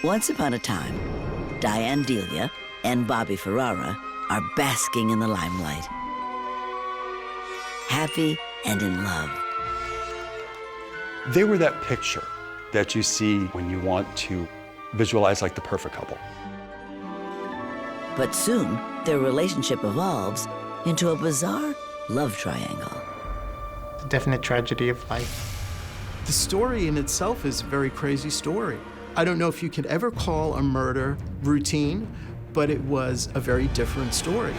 Once upon a time, Diane Delia and Bobby Ferrara are basking in the limelight, happy and in love. They were that picture that you see when you want to visualize like the perfect couple. But soon, their relationship evolves into a bizarre love triangle. The definite tragedy of life. The story in itself is a very crazy story. I don't know if you could ever call a murder routine, but it was a very different story.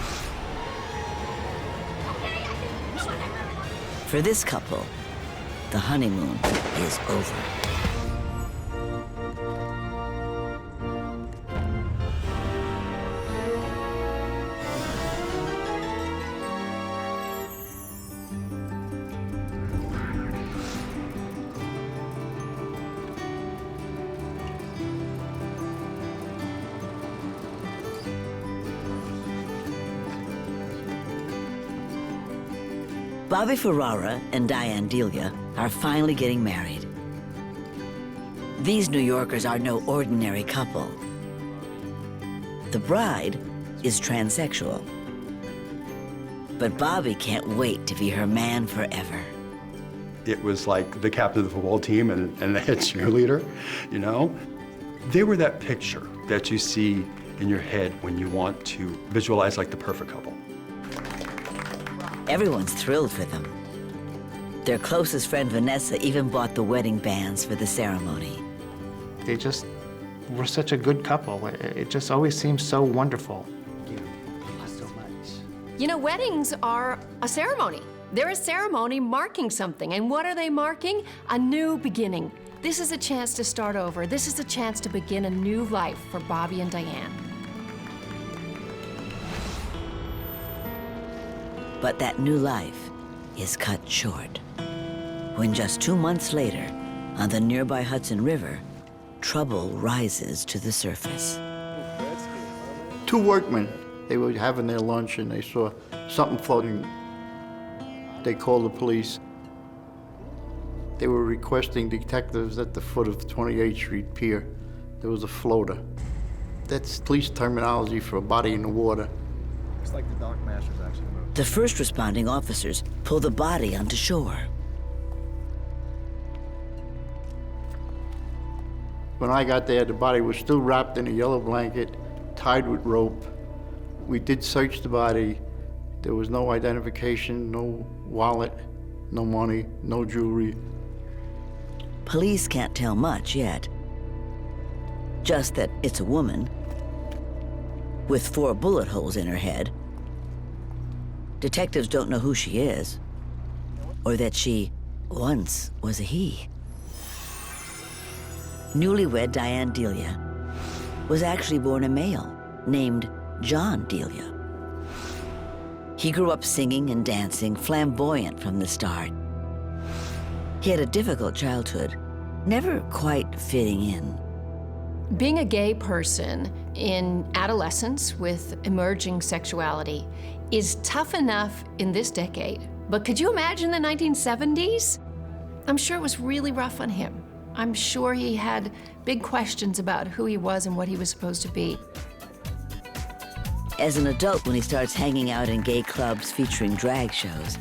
For this couple, the honeymoon is over. Bobby Ferrara and Diane Delia are finally getting married. These New Yorkers are no ordinary couple. The bride is transsexual. But Bobby can't wait to be her man forever. It was like the captain of the football team and the head cheerleader, you know? They were that picture that you see in your head when you want to visualize like the perfect couple. Everyone's thrilled for them. Their closest friend Vanessa even bought the wedding bands for the ceremony. They just were such a good couple. It just always seems so wonderful. You know, weddings are a ceremony. They're a ceremony marking something. And what are they marking? A new beginning. This is a chance to start over. This is a chance to begin a new life for Bobby and Diane. But that new life is cut short when just 2 months later, on the nearby Hudson River, trouble rises to the surface. Two workmen, they were having their lunch and they saw something floating. They called the police. They were requesting detectives at the foot of 28th Street Pier. There was a floater. That's police terminology for a body in the water. Looks like the dock master's actually moved. The first responding officers pull the body onto shore. When I got there, the body was still wrapped in a yellow blanket, tied with rope. We did search the body. There was no identification, no wallet, no money, no jewelry. Police can't tell much yet. Just that it's a woman with 4 bullet holes in her head. Detectives don't know who she is, or that she once was a he. Newlywed Diane Delia was actually born a male named John Delia. He grew up singing and dancing, flamboyant from the start. He had a difficult childhood, never quite fitting in. Being a gay person in adolescence with emerging sexuality is tough enough in this decade. But could you imagine the 1970s? I'm sure it was really rough on him. I'm sure he had big questions about who he was and what he was supposed to be. As an adult, when he starts hanging out in gay clubs featuring drag shows,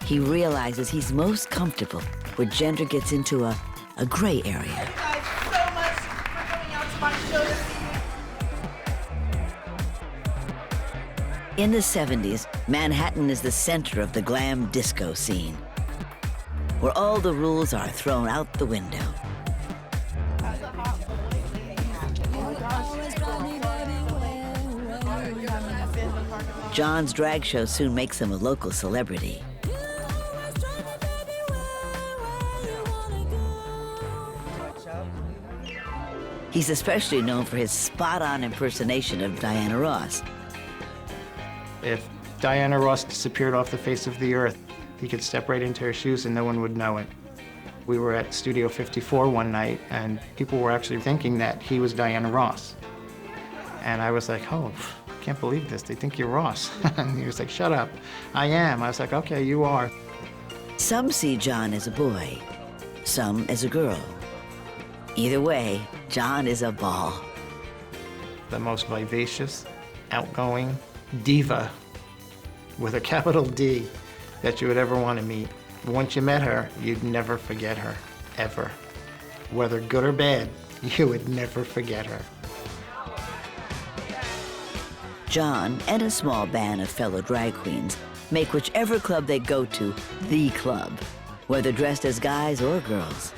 he realizes he's most comfortable where gender gets into a gray area. In the 70s, Manhattan is the center of the glam disco scene, where all the rules are thrown out the window. John's drag show soon makes him a local celebrity. He's especially known for his spot-on impersonation of Diana Ross. If Diana Ross disappeared off the face of the earth, he could step right into her shoes and no one would know it. We were at Studio 54 one night and people were actually thinking that he was Diana Ross. And I was like, oh, I can't believe this. They think you're Ross. And he was like, shut up. I am. I was like, okay, you are. Some see John as a boy, some as a girl. Either way, John is a ball. The most vivacious, outgoing diva with a capital D that you would ever want to meet. Once you met her, you'd never forget her, ever. Whether good or bad, you would never forget her. John and a small band of fellow drag queens make whichever club they go to the club, whether dressed as guys or girls.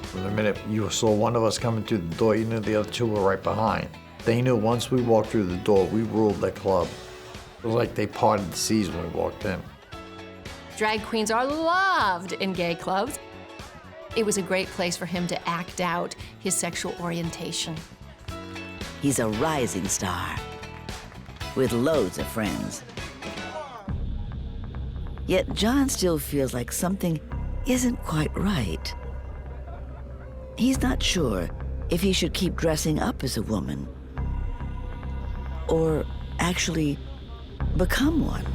From the minute you saw one of us coming through the door, you knew the other two were right behind. They knew once we walked through the door, we ruled the club. It was like they parted the seas when we walked in. Drag queens are loved in gay clubs. It was a great place for him to act out his sexual orientation. He's a rising star with loads of friends. Yet John still feels like something isn't quite right. He's not sure if he should keep dressing up as a woman or actually become one.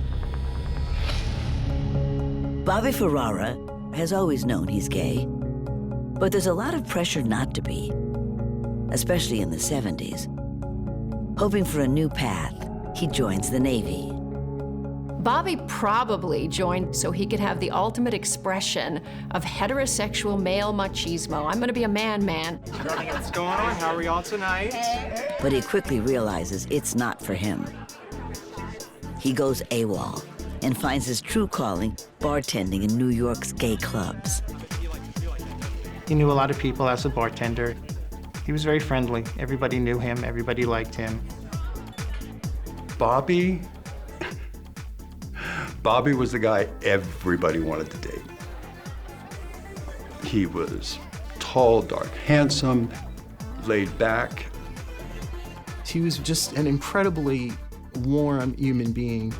Bobby Ferrara has always known he's gay, but there's a lot of pressure not to be, especially in the 70s. Hoping for a new path, he joins the Navy. Bobby probably joined so he could have the ultimate expression of heterosexual male machismo. I'm gonna be a man. What's going on? How are we all tonight? But he quickly realizes it's not for him. He goes AWOL and finds his true calling bartending in New York's gay clubs. He knew a lot of people as a bartender. He was very friendly. Everybody knew him, everybody liked him. Bobby was the guy everybody wanted to date. He was tall, dark, handsome, laid back. He was just an incredibly warm human being.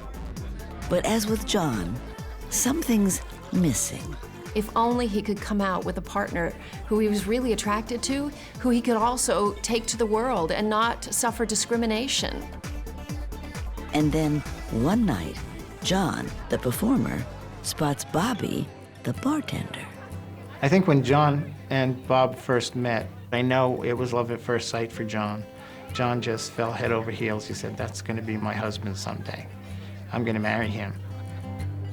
But as with John, something's missing. If only he could come out with a partner who he was really attracted to, who he could also take to the world and not suffer discrimination. And then one night, John, the performer, spots Bobby, the bartender. I think when John and Bob first met, I know it was love at first sight for John. John just fell head over heels. He said, that's gonna be my husband someday. I'm gonna marry him.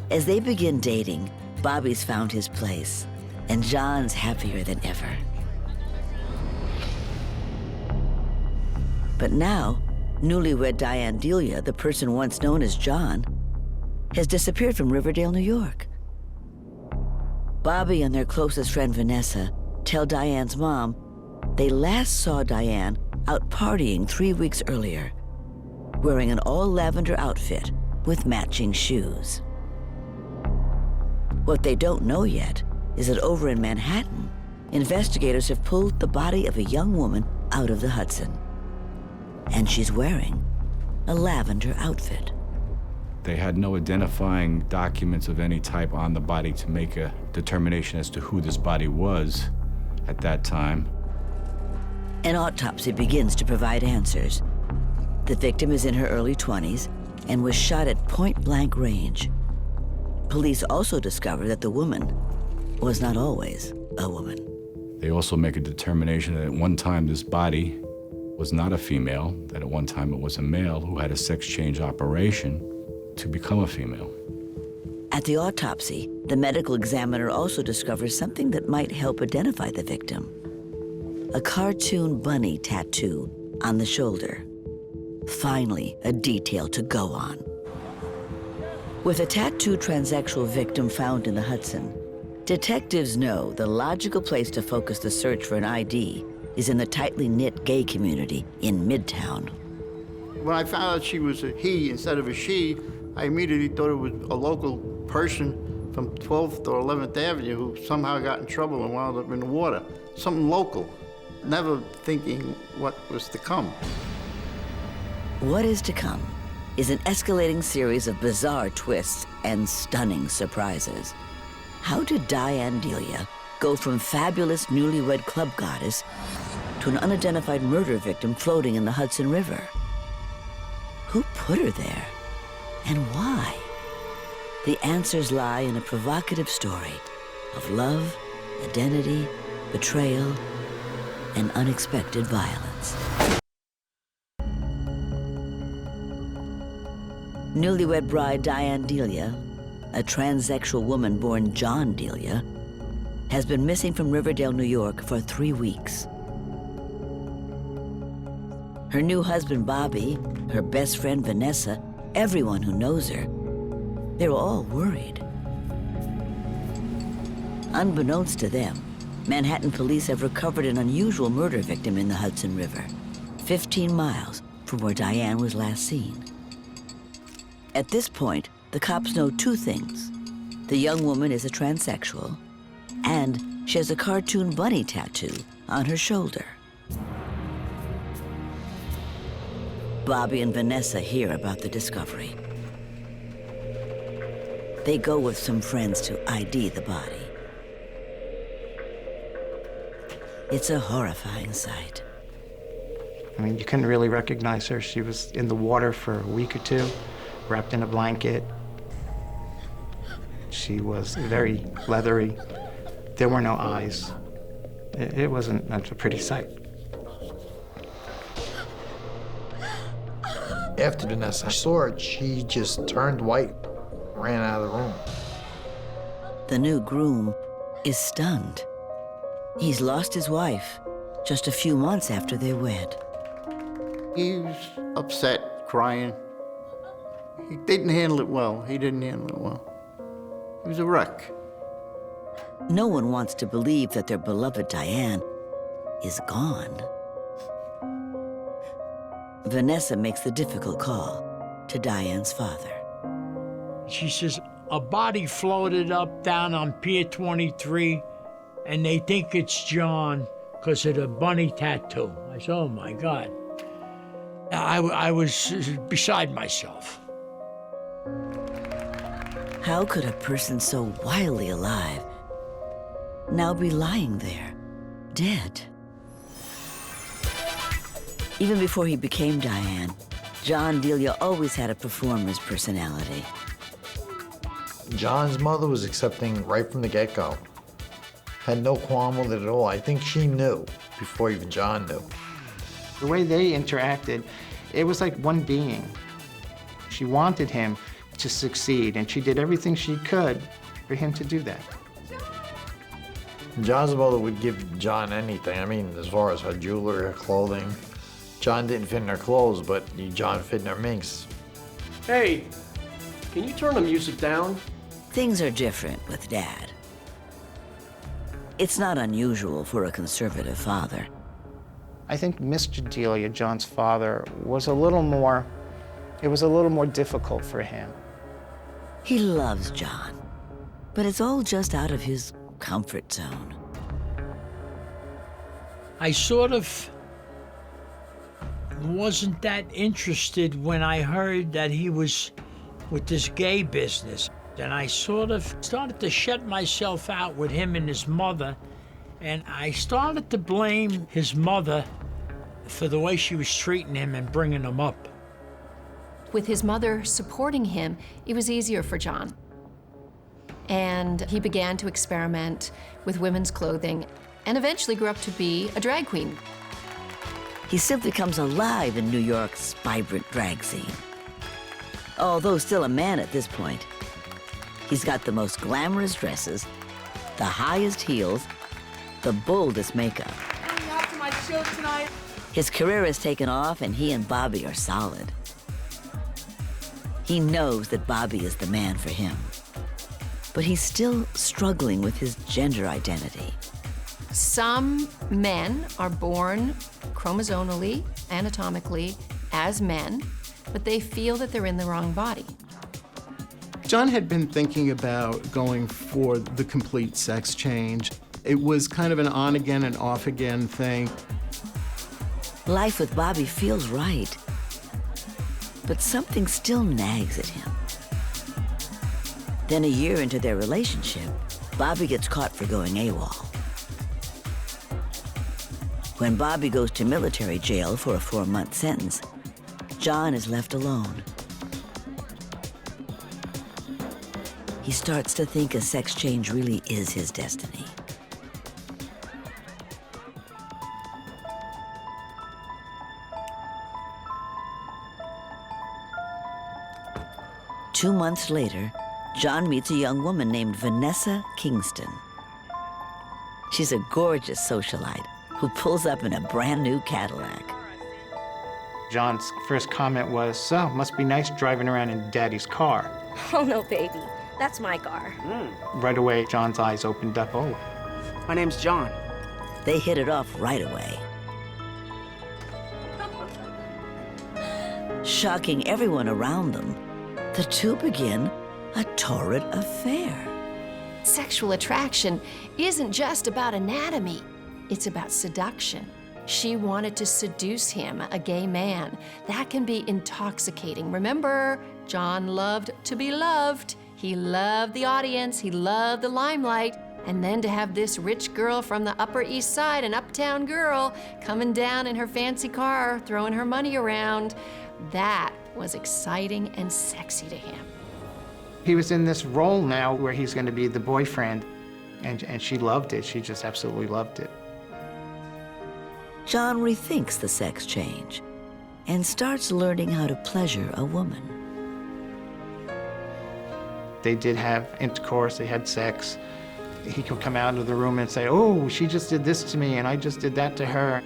As they begin dating, Bobby's found his place, and John's happier than ever. But now, newlywed Diane Delia, the person once known as John, has disappeared from Riverdale, New York. Bobby and their closest friend Vanessa tell Diane's mom they last saw Diane out partying 3 weeks earlier, wearing an all-lavender outfit with matching shoes. What they don't know yet is that over in Manhattan, investigators have pulled the body of a young woman out of the Hudson. And she's wearing a lavender outfit. They had no identifying documents of any type on the body to make a determination as to who this body was at that time. An autopsy begins to provide answers. The victim is in her early 20s and was shot at point-blank range. Police also discover that the woman was not always a woman. They also make a determination that at one time this body was not a female, that at one time it was a male who had a sex change operation to become a female. At the autopsy, the medical examiner also discovers something that might help identify the victim. A cartoon bunny tattoo on the shoulder. Finally, a detail to go on. With a tattooed transsexual victim found in the Hudson, detectives know the logical place to focus the search for an ID is in the tightly knit gay community in Midtown. When I found out she was a he instead of a she, I immediately thought it was a local person from 12th or 11th Avenue who somehow got in trouble and wound up in the water. Something local, never thinking what was to come. What is to come is an escalating series of bizarre twists and stunning surprises. How did Diane Delia go from fabulous newlywed club goddess to an unidentified murder victim floating in the Hudson River? Who put her there, and why? The answers lie in a provocative story of love, identity, betrayal, and unexpected violence. Newlywed bride Diane Delia, a transsexual woman born John Delia, has been missing from Riverdale, New York for 3 weeks. Her new husband, Bobby, her best friend, Vanessa, everyone who knows her, they're all worried. Unbeknownst to them, Manhattan police have recovered an unusual murder victim in the Hudson River, 15 miles from where Diane was last seen. At this point, the cops know 2 things. The young woman is a transsexual, and she has a cartoon bunny tattoo on her shoulder. Bobby and Vanessa hear about the discovery. They go with some friends to ID the body. It's a horrifying sight. I mean, you couldn't really recognize her. She was in the water for a week or 2, wrapped in a blanket. She was very leathery. There were no eyes. It wasn't a pretty sight. After Vanessa saw it, she just turned white, ran out of the room. The new groom is stunned. He's lost his wife just a few months after they wed. He was upset, crying. He didn't handle it well. He was a wreck. No one wants to believe that their beloved Diane is gone. Vanessa makes the difficult call to Diane's father. She says, a body floated up down on Pier 23, and they think it's John because of the bunny tattoo. I said, oh my God. I was beside myself. How could a person so wildly alive now be lying there, dead? Even before he became Diane, John Delia always had a performer's personality. John's mother was accepting right from the get-go. Had no qualm with it at all. I think she knew before even John knew. The way they interacted, it was like one being. She wanted him to succeed, and she did everything she could for him to do that. John's mother would give John anything. I mean, as far as her jewelry, her clothing. John didn't fit in her clothes, but John fit in her minks. Hey, can you turn the music down? Things are different with Dad. It's not unusual for a conservative father. I think Mr. Delia, John's father, was a little more difficult for him. He loves John, but it's all just out of his comfort zone. I sort of wasn't that interested when I heard that he was with this gay business. And I sort of started to shut myself out with him and his mother. And I started to blame his mother for the way she was treating him and bringing him up. With his mother supporting him, it was easier for John. And he began to experiment with women's clothing and eventually grew up to be a drag queen. He simply comes alive in New York's vibrant drag scene. Although still a man at this point, he's got the most glamorous dresses, the highest heels, the boldest makeup. Coming out to my show tonight. His career has taken off and he and Bobby are solid. He knows that Bobby is the man for him, but he's still struggling with his gender identity. Some men are born chromosomally, anatomically, as men, but they feel that they're in the wrong body. John had been thinking about going for the complete sex change. It was kind of an on-again and off-again thing. Life with Bobby feels right, but something still nags at him. Then a year into their relationship, Bobby gets caught for going AWOL. When Bobby goes to military jail for a 4-month sentence, John is left alone. He starts to think a sex change really is his destiny. 2 months later, John meets a young woman named Vanessa Kingston. She's a gorgeous socialite who pulls up in a brand new Cadillac. John's first comment was, "So, must be nice driving around in Daddy's car." Oh, no, baby. That's my car. Right away, John's eyes opened up. "Oh, My name's John. They hit it off right away. Shocking everyone around them, the two begin a torrid affair. Sexual attraction isn't just about anatomy, it's about seduction. She wanted to seduce him, a gay man. That can be intoxicating. Remember, John loved to be loved. He loved the audience, he loved the limelight. And then to have this rich girl from the Upper East Side, an uptown girl, coming down in her fancy car, throwing her money around, that was exciting and sexy to him. He was in this role now where he's going to be the boyfriend, and she loved it. She just absolutely loved it. John rethinks the sex change and starts learning how to pleasure a woman. They did have intercourse, they had sex. He could come out of the room and say, "Oh, she just did this to me, and I just did that to her."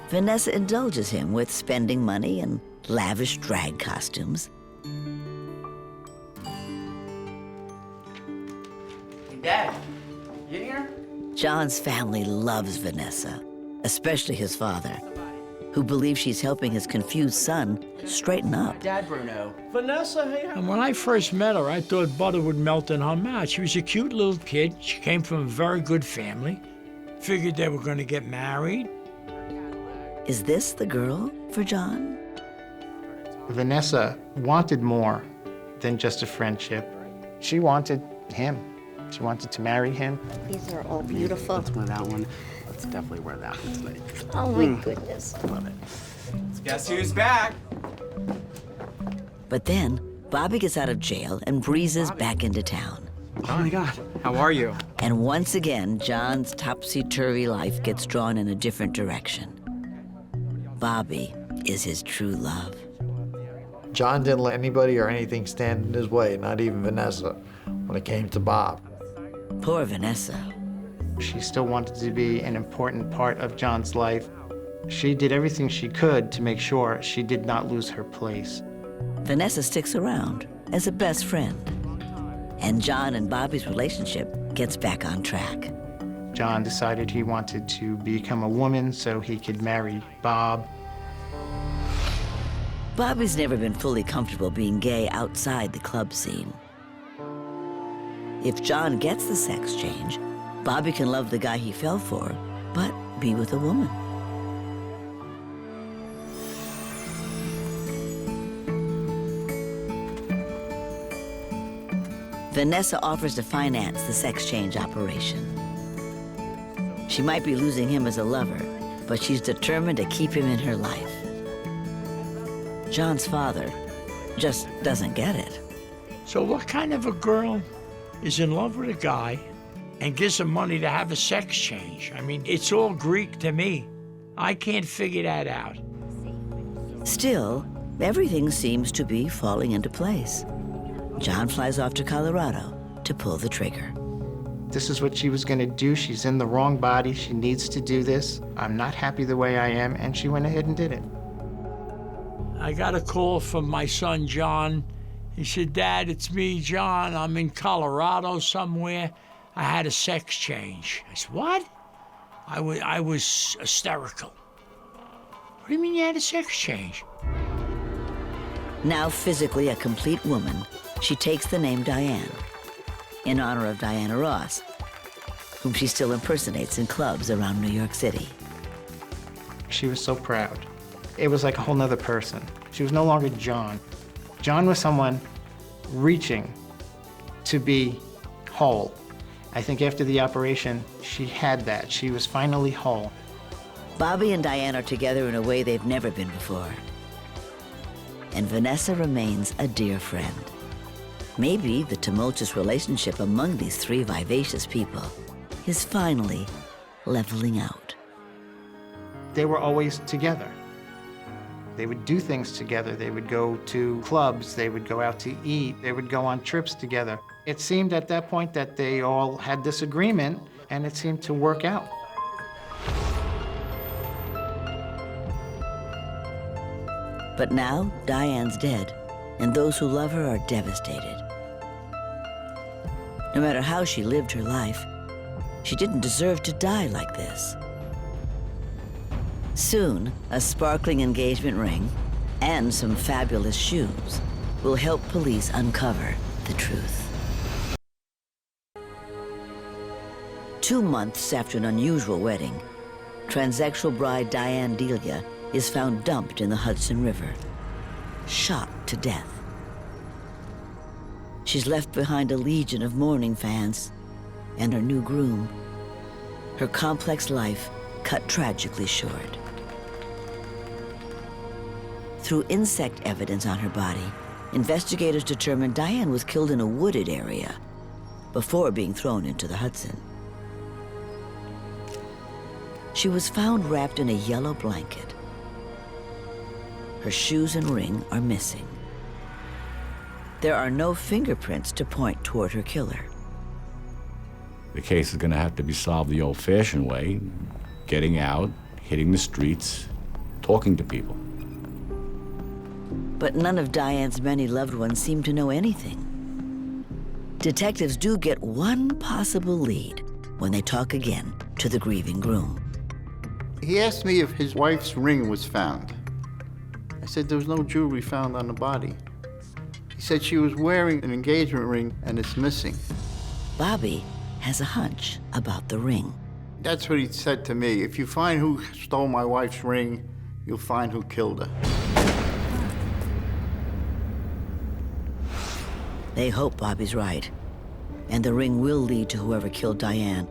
Vanessa indulges him with spending money and lavish drag costumes. Hey, Dad, you in here? John's family loves Vanessa, especially his father, who believes she's helping his confused son straighten up. Dad, Bruno. Vanessa, hey. And when I first met her, I thought butter would melt in her mouth. She was a cute little kid. She came from a very good family. Figured they were going to get married. Is this the girl for John? Vanessa wanted more than just a friendship. She wanted him. She wanted to marry him. These are all beautiful. Let's wear that one. That's definitely where that one's like. Oh, my goodness. Love it. Guess who's back? But then, Bobby gets out of jail and breezes back into town. Oh my God, how are you? And once again, John's topsy-turvy life gets drawn in a different direction. Bobby is his true love. John didn't let anybody or anything stand in his way, not even Vanessa, when it came to Bob. Poor Vanessa. She still wanted to be an important part of John's life. She did everything she could to make sure she did not lose her place. Vanessa sticks around as a best friend. And John and Bobby's relationship gets back on track. John decided he wanted to become a woman so he could marry Bob. Bobby's never been fully comfortable being gay outside the club scene. If John gets the sex change, Bobby can love the guy he fell for, but be with a woman. Vanessa offers to finance the sex change operation. She might be losing him as a lover, but she's determined to keep him in her life. John's father just doesn't get it. So what kind of a girl is in love with a guy and gives him money to have a sex change? I mean, it's all Greek to me. I can't figure that out. Still, everything seems to be falling into place. John flies off to Colorado to pull the trigger. This is what she was going to do. She's in the wrong body. She needs to do this. I'm not happy the way I am, and she went ahead and did it. I got a call from my son, John. He said, "Dad, it's me, John. I'm in Colorado somewhere. I had a sex change." I said, "What?" I was hysterical. "What do you mean you had a sex change?" Now physically a complete woman, she takes the name Diane, in honor of Diana Ross, whom she still impersonates in clubs around New York City. She was so proud. It was like a whole nother person. She was no longer John. John was someone reaching to be whole. I think after the operation, she had that. She was finally whole. Bobby and Diane are together in a way they've never been before. And Vanessa remains a dear friend. Maybe the tumultuous relationship among these three vivacious people is finally leveling out. They were always together. They would do things together. They would go to clubs. They would go out to eat. They would go on trips together. It seemed at that point that they all had this agreement, and it seemed to work out. But now, Diane's dead, and those who love her are devastated. No matter how she lived her life, she didn't deserve to die like this. Soon, a sparkling engagement ring and some fabulous shoes will help police uncover the truth. 2 months after an unusual wedding, transsexual bride Diane Delia is found dumped in the Hudson River, shot to death. She's left behind a legion of mourning fans and her new groom. Her complex life cut tragically short. Through insect evidence on her body, investigators determined Diane was killed in a wooded area before being thrown into the Hudson. She was found wrapped in a yellow blanket. Her shoes and ring are missing. There are no fingerprints to point toward her killer. The case is going to have to be solved the old-fashioned way, getting out, hitting the streets, talking to people. But none of Diane's many loved ones seem to know anything. Detectives do get one possible lead when they talk again to the grieving groom. He asked me if his wife's ring was found. I said there was no jewelry found on the body. He said she was wearing an engagement ring and it's missing. Bobby has a hunch about the ring. That's what he said to me. If you find who stole my wife's ring, you'll find who killed her. They hope Bobby's right, and the ring will lead to whoever killed Diane,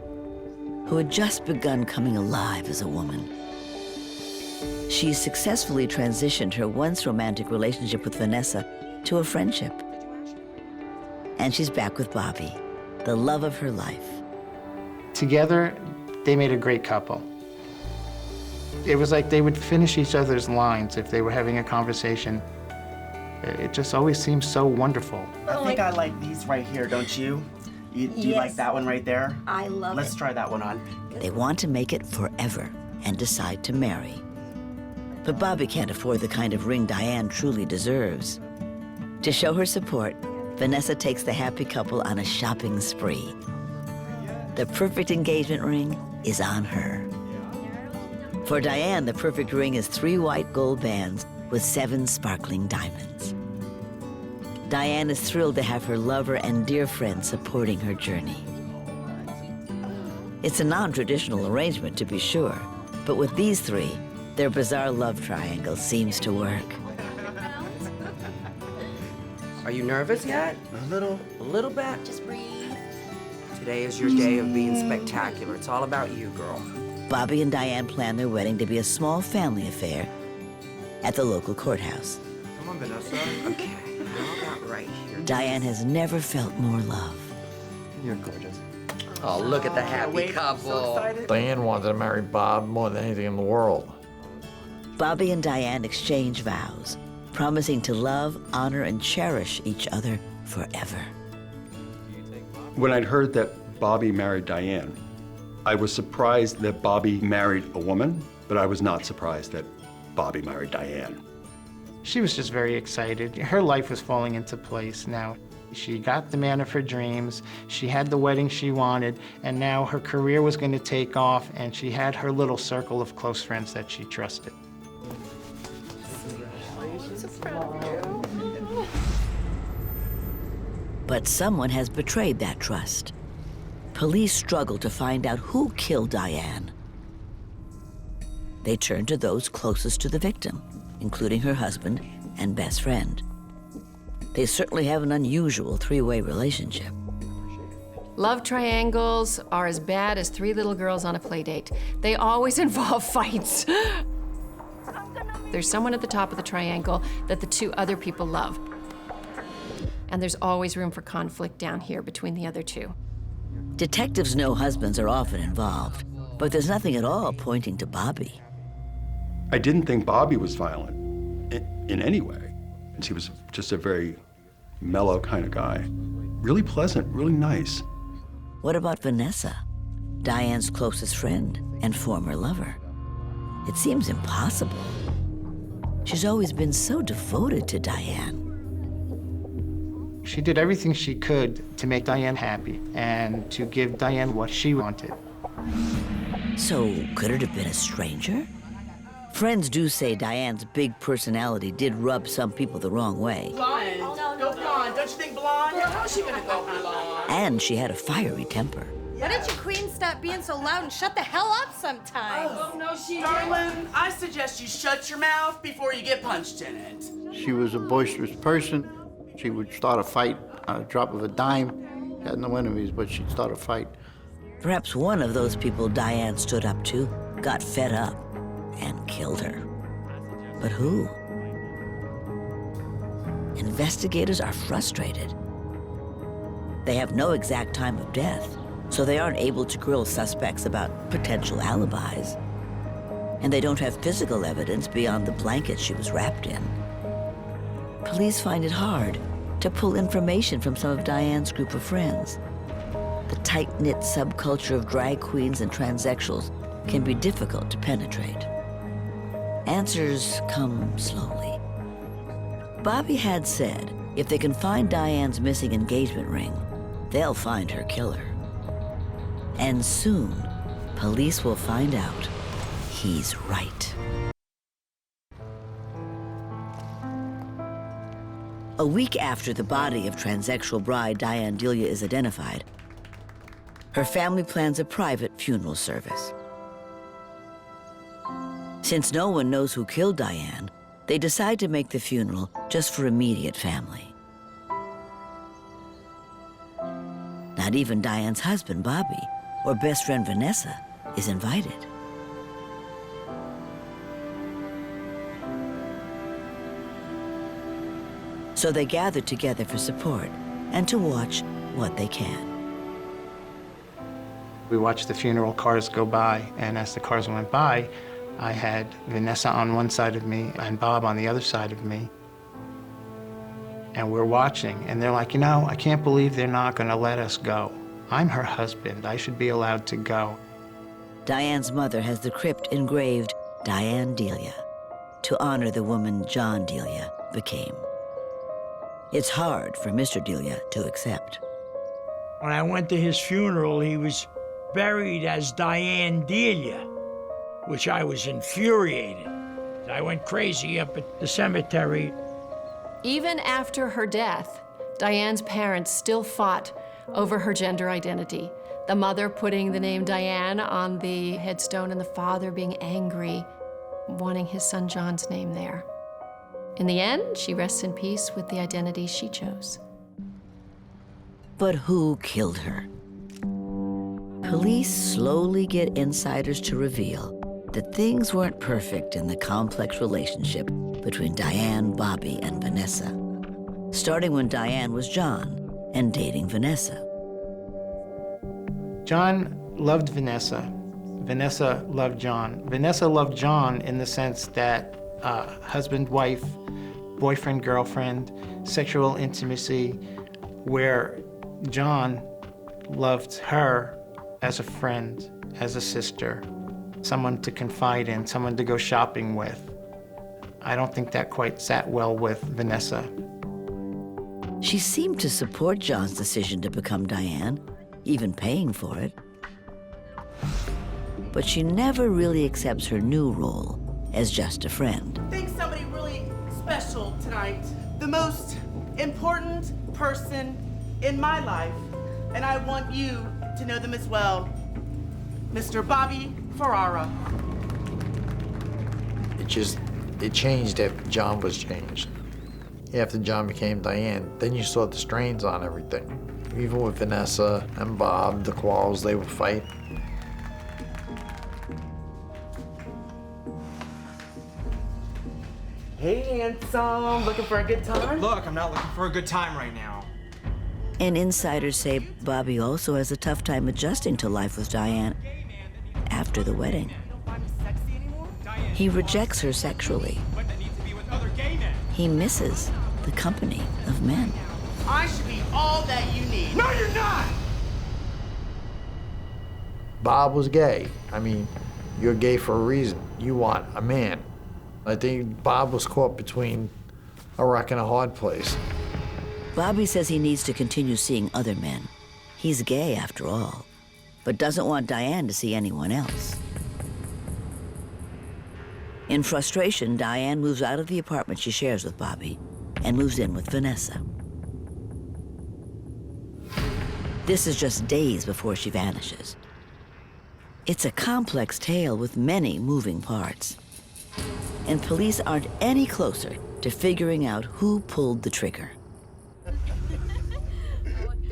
who had just begun coming alive as a woman. She's successfully transitioned her once romantic relationship with Vanessa to a friendship. And she's back with Bobby, the love of her life. Together, they made a great couple. It was like they would finish each other's lines if they were having a conversation. It just always seems so wonderful. I think I like these right here, don't you? Do you like that one right there? I love Let's it. try that one on. They want to make it forever and decide to marry. But Bobby can't afford the kind of ring Diane truly deserves. To show her support, Vanessa takes the happy couple on a shopping spree. The perfect engagement ring is on her. For Diane, the perfect ring is 3 white gold bands with 7 sparkling diamonds. Diane is thrilled to have her lover and dear friend supporting her journey. It's a non-traditional arrangement, to be sure, but with these 3, their bizarre love triangle seems to work. Are you nervous yet? A little bit? Just breathe. Today is your day of being spectacular. It's all about you, girl. Bobby and Diane plan their wedding to be a small family affair at the local courthouse. Come on, Vanessa. Okay, how about right here? Diane has never felt more love. You're gorgeous. Oh, look at the happy couple. Diane wanted to marry Bob more than anything in the world. Bobby and Diane exchange vows, promising to love, honor, and cherish each other forever. When I'd heard that Bobby married Diane, I was surprised that Bobby married a woman, but I was not surprised that Bobby married Diane. She was just very excited. Her life was falling into place now. She got the man of her dreams, she had the wedding she wanted, and now her career was going to take off, and she had her little circle of close friends that she trusted. But someone has betrayed that trust. Police struggle to find out who killed Diane. They turn to those closest to the victim, including her husband and best friend. They certainly have an unusual 3-way relationship. Love triangles are as bad as 3 little girls on a play date. They always involve fights. There's someone at the top of the triangle that the 2 other people love. And there's always room for conflict down here between the other 2. Detectives know husbands are often involved, but there's nothing at all pointing to Bobby. I didn't think Bobby was violent. in any way. He was just a very mellow kind of guy. Really pleasant, really nice. What about Vanessa, Diane's closest friend and former lover? It seems impossible. She's always been so devoted to Diane. She did everything she could to make Diane happy and to give Diane what she wanted. So, could it have been a stranger? Friends do say Diane's big personality did rub some people the wrong way. Blonde. Go blonde. Don't you think blonde? How's she gonna go blonde? And she had a fiery temper. Why don't you queens stop being so loud and shut the hell up sometimes? Oh, no, she Darling, I suggest you shut your mouth before you get punched in it. She was a boisterous person. She would start a fight on a drop of a dime. Had no enemies, but she'd start a fight. Perhaps one of those people Diane stood up to got fed up and killed her. But who? Investigators are frustrated. They have no exact time of death, so they aren't able to grill suspects about potential alibis. And they don't have physical evidence beyond the blanket she was wrapped in. Police find it hard to pull information from some of Diane's group of friends. The tight-knit subculture of drag queens and transsexuals can be difficult to penetrate. Answers come slowly. Bobby had said if they can find Diane's missing engagement ring, they'll find her killer. And soon, police will find out he's right. A week after the body of transsexual bride Diane Delia is identified, her family plans a private funeral service. Since no one knows who killed Diane, they decide to make the funeral just for immediate family. Not even Diane's husband, Bobby, or best friend Vanessa is invited. So they gather together for support and to watch what they can. We watched the funeral cars go by, and as the cars went by, I had Vanessa on one side of me and Bob on the other side of me. And we're watching, and they're like, you know, I can't believe they're not gonna let us go. I'm her husband. I should be allowed to go. Diane's mother has the crypt engraved Diane Delia to honor the woman John Delia became. It's hard for Mr. Delia to accept. When I went to his funeral, he was buried as Diane Delia, which I was infuriated. I went crazy up at the cemetery. Even after her death, Diane's parents still fought over her gender identity. The mother putting the name Diane on the headstone and the father being angry, wanting his son John's name there. In the end, she rests in peace with the identity she chose. But who killed her? Police slowly get insiders to reveal that things weren't perfect in the complex relationship between Diane, Bobby, and Vanessa, starting when Diane was John and dating Vanessa. John loved Vanessa. Vanessa loved John. Vanessa loved John in the sense that husband, wife, boyfriend, girlfriend, sexual intimacy, where John loved her as a friend, as a sister, someone to confide in, someone to go shopping with. I don't think that quite sat well with Vanessa. She seemed to support John's decision to become Diane, even paying for it. But she never really accepts her new role as just a friend. I think somebody really special tonight. The most important person in my life, and I want you to know them as well. Mr. Bobby Ferrara. It changed after John was changed. After John became Diane, then you saw the strains on everything. Even with Vanessa and Bob, the quarrels they would fight. Hey, handsome. Looking for a good time? Look, I'm not looking for a good time right now. And insiders say Bobby also has a tough time adjusting to life with Diane after the wedding. He rejects her sexually. But that needs to be with other gay he misses the company of men. I should be all that you need. No, you're not! Bob was gay. I mean, you're gay for a reason. You want a man. I think Bob was caught between a rock and a hard place. Bobby says he needs to continue seeing other men. He's gay after all, but doesn't want Diane to see anyone else. In frustration, Diane moves out of the apartment she shares with Bobby and moves in with Vanessa. This is just days before she vanishes. It's a complex tale with many moving parts. And police aren't any closer to figuring out who pulled the trigger.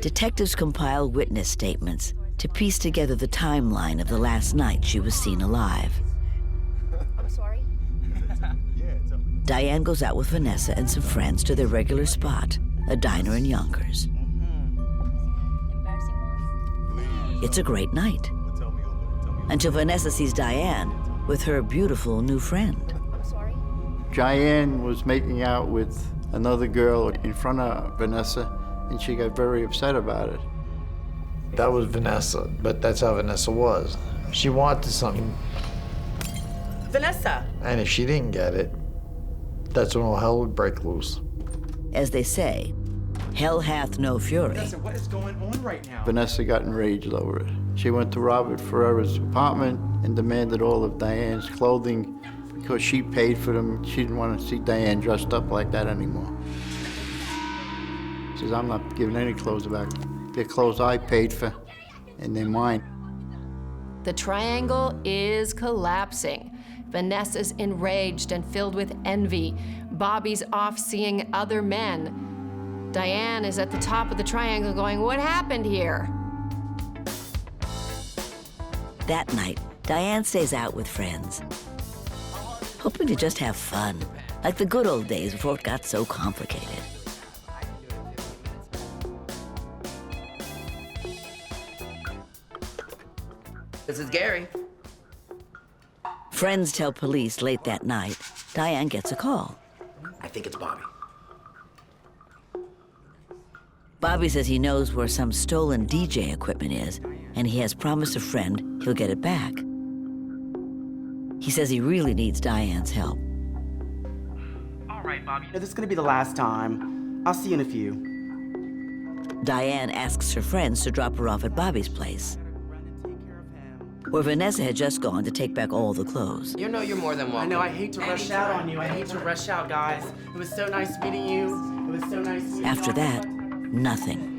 Detectives compile witness statements to piece together the timeline of the last night she was seen alive. I'm sorry. Diane goes out with Vanessa and some friends to their regular spot, a diner in Yonkers. It's a great night. Until Vanessa sees Diane with her beautiful new friend. I'm sorry. Diane was making out with another girl in front of Vanessa, and she got very upset about it. That was Vanessa, but that's how Vanessa was. She wanted something, Vanessa. and if she didn't get it, that's when all hell would break loose. As they say, hell hath no fury. Vanessa, what is going on right now? Vanessa got enraged over it. She went to Robert Ferrera's apartment and demanded all of Diane's clothing because she paid for them. She didn't want to see Diane dressed up like that anymore. She says, I'm not giving any clothes back. They're clothes I paid for, and they're mine. The triangle is collapsing. Vanessa's enraged and filled with envy. Bobby's off seeing other men. Diane is at the top of the triangle going, what happened here? That night, Diane stays out with friends, hoping to just have fun, like the good old days before it got so complicated. This is Gary. Friends tell police late that night, Diane gets a call. I think it's Bobby. Bobby says he knows where some stolen DJ equipment is, and he has promised a friend he'll get it back. He says he really needs Diane's help. All right, Bobby. This is gonna be the last time. I'll see you in a few. Diane asks her friends to drop her off at Bobby's place, where Vanessa had just gone to take back all the clothes. You know you're more than welcome. I know, I hate to rush out on you. I hate to rush out, guys. It was so nice meeting you. It was so nice meeting you. After that, nothing.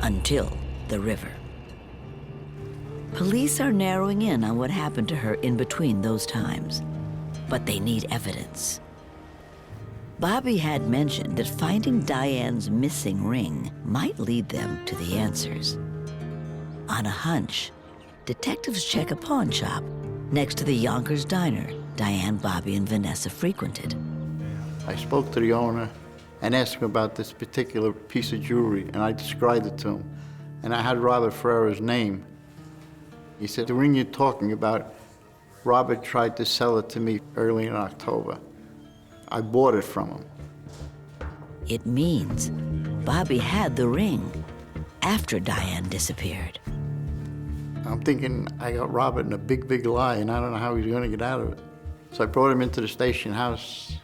Until the river. Police are narrowing in on what happened to her in between those times, but they need evidence. Bobby had mentioned that finding Diane's missing ring might lead them to the answers. On a hunch, detectives check a pawn shop next to the Yonkers diner Diane, Bobby, and Vanessa frequented. I spoke to the owner and asked him about this particular piece of jewelry, and I described it to him. And I had Robert Ferrera's name. He said, the ring you're talking about, Robert tried to sell it to me early in October. I bought it from him. It means Bobby had the ring after Diane disappeared. I'm thinking I got Robert in a big, big lie, and I don't know how he's gonna get out of it. So I brought him into the station house.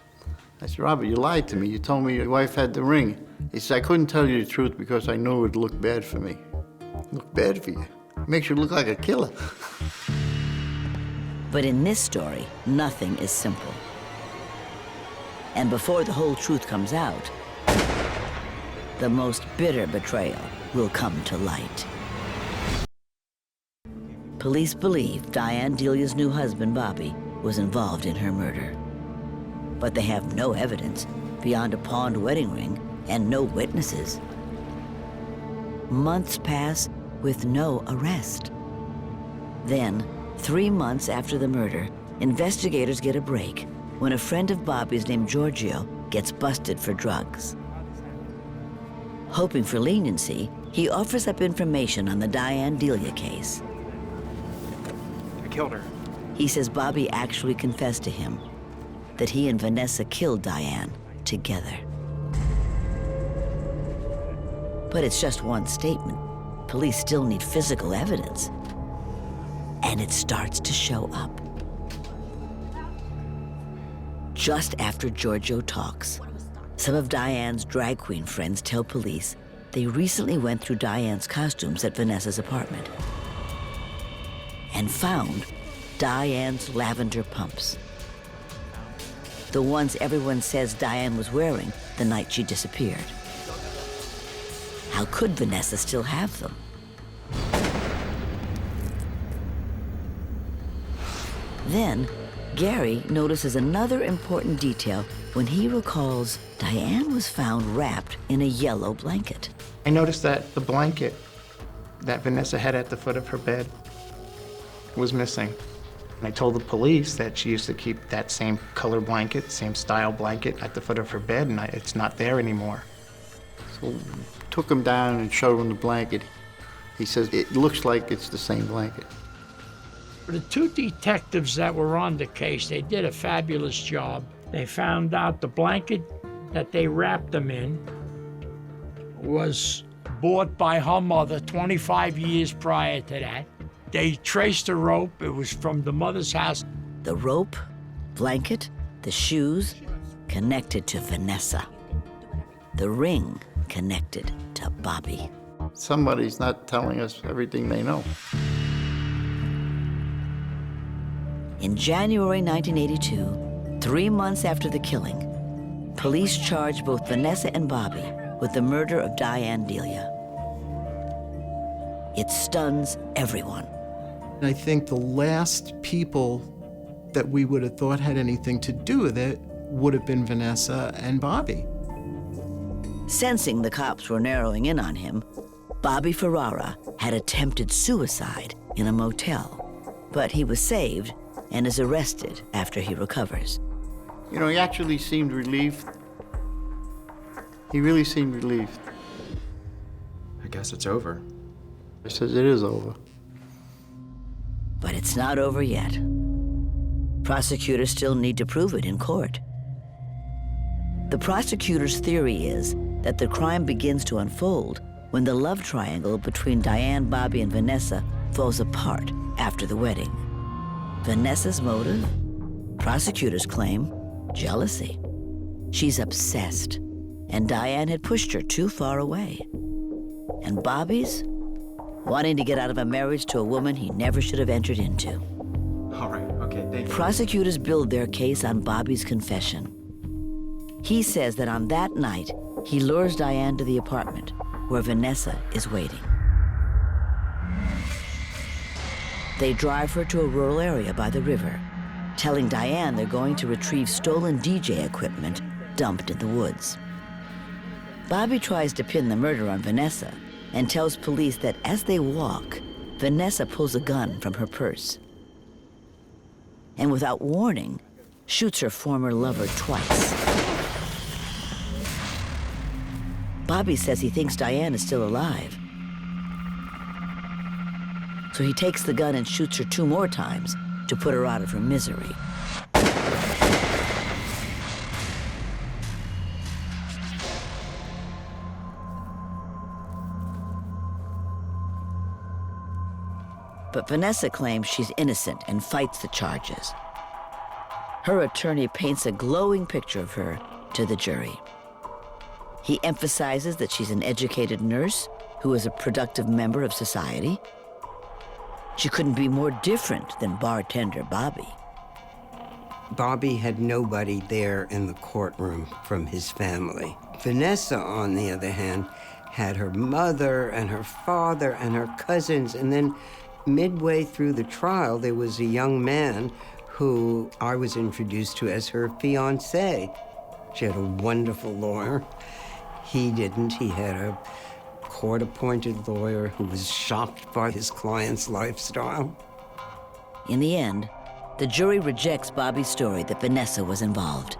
I said, Robert, you lied to me. You told me your wife had the ring. He said, I couldn't tell you the truth because I knew it would look bad for me. Look bad for you? It makes you look like a killer. But in this story, nothing is simple. And before the whole truth comes out, the most bitter betrayal will come to light. Police believe Diane Delia's new husband, Bobby, was involved in her murder. But they have no evidence beyond a pawned wedding ring and no witnesses. Months pass with no arrest. Then, 3 months after the murder, investigators get a break when a friend of Bobby's named Giorgio gets busted for drugs. Hoping for leniency, he offers up information on the Diane Delia case. I killed her. He says Bobby actually confessed to him that he and Vanessa killed Diane together. But it's just one statement. Police still need physical evidence. And it starts to show up. Just after Giorgio talks, some of Diane's drag queen friends tell police they recently went through Diane's costumes at Vanessa's apartment and found Diane's lavender pumps. The ones everyone says Diane was wearing the night she disappeared. How could Vanessa still have them? Then, Gary notices another important detail when he recalls Diane was found wrapped in a yellow blanket. I noticed that the blanket that Vanessa had at the foot of her bed was missing. And I told the police that she used to keep that same color blanket, same style blanket at the foot of her bed, and it's not there anymore. So took him down and showed him the blanket. He says, it looks like it's the same blanket. The two detectives that were on the case, they did a fabulous job. They found out the blanket that they wrapped them in was bought by her mother 25 years prior to that. They traced the rope. It was from the mother's house. The rope, blanket, the shoes connected to Vanessa. The ring connected to Bobby. Somebody's not telling us everything they know. In January 1982, 3 months after the killing, police charged both Vanessa and Bobby with the murder of Diane Delia. It stuns everyone. I think the last people that we would have thought had anything to do with it would have been Vanessa and Bobby. Sensing the cops were narrowing in on him, Bobby Ferrara had attempted suicide in a motel, but he was saved and is arrested after he recovers. You know, he actually seemed relieved. He really seemed relieved. I guess it's over. He says it is over. But it's not over yet. Prosecutors still need to prove it in court. The prosecutor's theory is that the crime begins to unfold when the love triangle between Diane, Bobby, and Vanessa falls apart after the wedding. Vanessa's motive? Prosecutors claim jealousy. She's obsessed, and Diane had pushed her too far away. And Bobby's? Wanting to get out of a marriage to a woman he never should have entered into. All right, okay, thank you. Prosecutors build their case on Bobby's confession. He says that on that night, he lures Diane to the apartment where Vanessa is waiting. They drive her to a rural area by the river, telling Diane they're going to retrieve stolen DJ equipment dumped in the woods. Bobby tries to pin the murder on Vanessa and tells police that as they walk, Vanessa pulls a gun from her purse and without warning, shoots her former lover twice. Bobby says he thinks Diane is still alive. So he takes the gun and shoots her 2 more times to put her out of her misery. But Vanessa claims she's innocent and fights the charges. Her attorney paints a glowing picture of her to the jury. He emphasizes that she's an educated nurse who is a productive member of society. She couldn't be more different than bartender Bobby. Bobby had nobody there in the courtroom from his family. Vanessa, on the other hand, had her mother and her father and her cousins, and then midway through the trial, there was a young man who I was introduced to as her fiancé. She had a wonderful lawyer. He didn't. He had a court-appointed lawyer who was shocked by his client's lifestyle. In the end, the jury rejects Bobby's story that Vanessa was involved.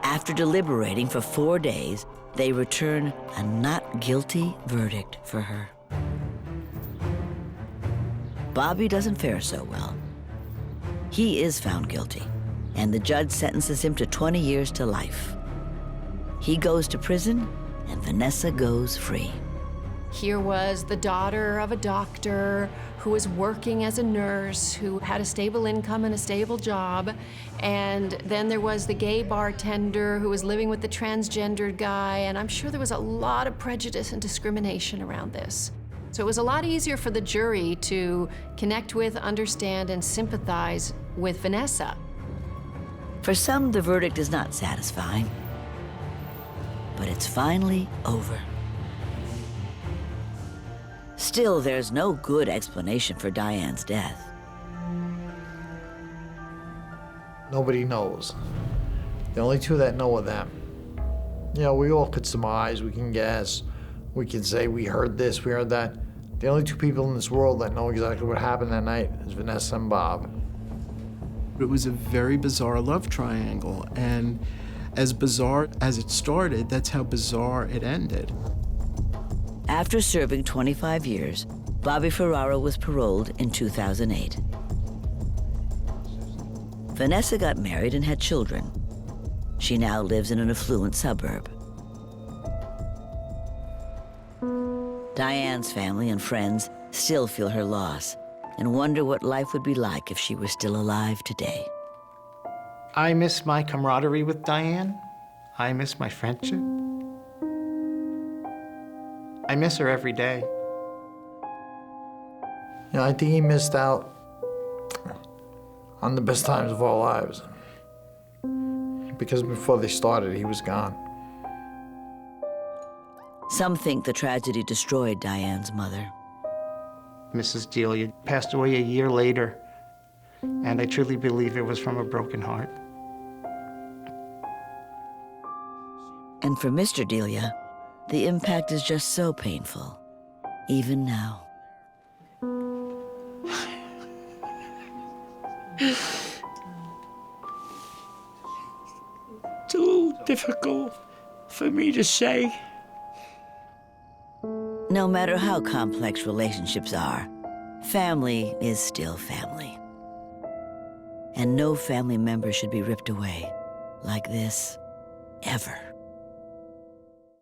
After deliberating for 4 days, they return a not guilty verdict for her. Bobby doesn't fare so well. He is found guilty, and the judge sentences him to 20 years to life. He goes to prison, and Vanessa goes free. Here was the daughter of a doctor who was working as a nurse, who had a stable income and a stable job. And then there was the gay bartender who was living with the transgendered guy. And I'm sure there was a lot of prejudice and discrimination around this. So it was a lot easier for the jury to connect with, understand, and sympathize with Vanessa. For some, the verdict is not satisfying, but it's finally over. Still, there's no good explanation for Diane's death. Nobody knows. The only two that know are them. You know, we all could surmise, we can guess, we can say we heard this, we heard that. The only two people in this world that know exactly what happened that night is Vanessa and Bob. It was a very bizarre love triangle, and as bizarre as it started, that's how bizarre it ended. After serving 25 years, Bobby Ferraro was paroled in 2008. Vanessa got married and had children. She now lives in an affluent suburb. Diane's family and friends still feel her loss and wonder what life would be like if she were still alive today. I miss my camaraderie with Diane. I miss my friendship. I miss her every day. You know, I think he missed out on the best times of our lives. Because before they started, he was gone. Some think the tragedy destroyed Diane's mother. Mrs. Delia passed away a year later, and I truly believe it was from a broken heart. And for Mr. Delia, the impact is just so painful, even now. It's a little difficult for me to say. No matter how complex relationships are, family is still family. And no family member should be ripped away like this, ever.